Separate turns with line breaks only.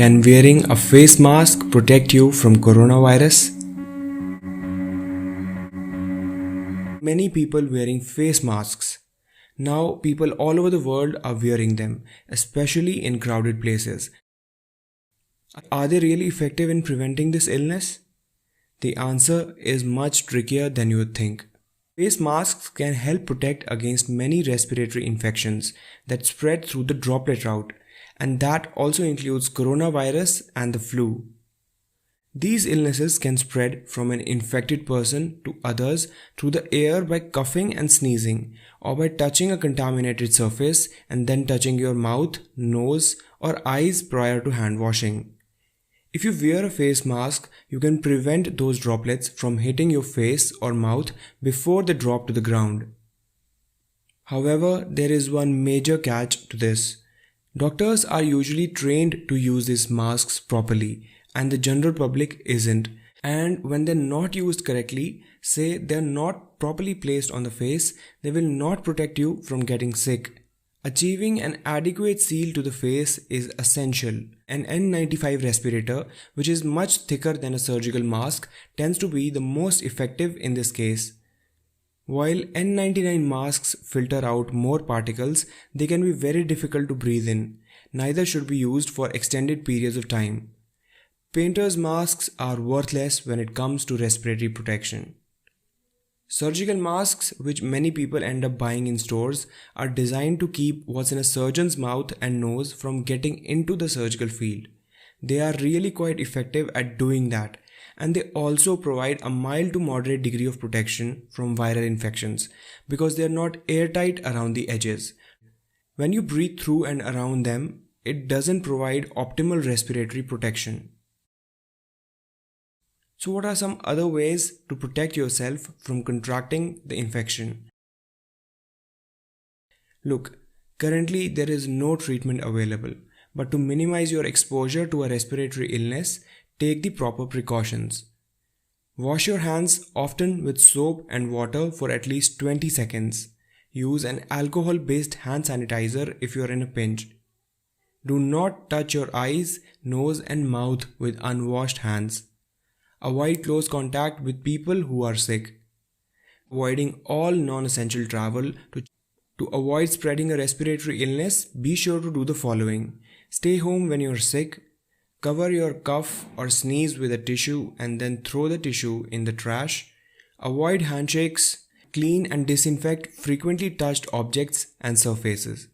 Can wearing a face mask protect you from coronavirus? Many people wearing face masks. Now people all over the world are wearing them, especially in crowded places. Are they really effective in preventing this illness? The answer is much trickier than you would think. Face masks can help protect against many respiratory infections that spread through the droplet route, and that also includes coronavirus and the flu. These illnesses can spread from an infected person to others through the air by coughing and sneezing, or by touching a contaminated surface and then touching your mouth, nose, or eyes prior to hand washing. If you wear a face mask, you can prevent those droplets from hitting your face or mouth before they drop to the ground. However, there is one major catch to this. Doctors are usually trained to use these masks properly, and the general public isn't. And when they're not used correctly, say they're not properly placed on the face, they will not protect you from getting sick. Achieving an adequate seal to the face is essential. An N95 respirator, which is much thicker than a surgical mask, tends to be the most effective in this case. While N99 masks filter out more particles, they can be very difficult to breathe in. Neither should be used for extended periods of time. Painters' masks are worthless when it comes to respiratory protection. Surgical masks, which many people end up buying in stores, are designed to keep what's in a surgeon's mouth and nose from getting into the surgical field. They are really quite effective at doing that, and they also provide a mild to moderate degree of protection from viral infections because they are not airtight around the edges. When you breathe through and around them, it doesn't provide optimal respiratory protection. So what are some other ways to protect yourself from contracting the infection? Look, currently there is no treatment available, but to minimize your exposure to a respiratory illness, take the proper precautions. Wash your hands often with soap and water for at least 20 seconds. Use an alcohol-based hand sanitizer if you are in a pinch. Do not touch your eyes, nose and mouth with unwashed hands. Avoid close contact with people who are sick. Avoiding all non-essential travel. To avoid spreading a respiratory illness, be sure to do the following. Stay home when you are sick. Cover your cough or sneeze with a tissue and then throw the tissue in the trash. Avoid handshakes. Clean and disinfect frequently touched objects and surfaces.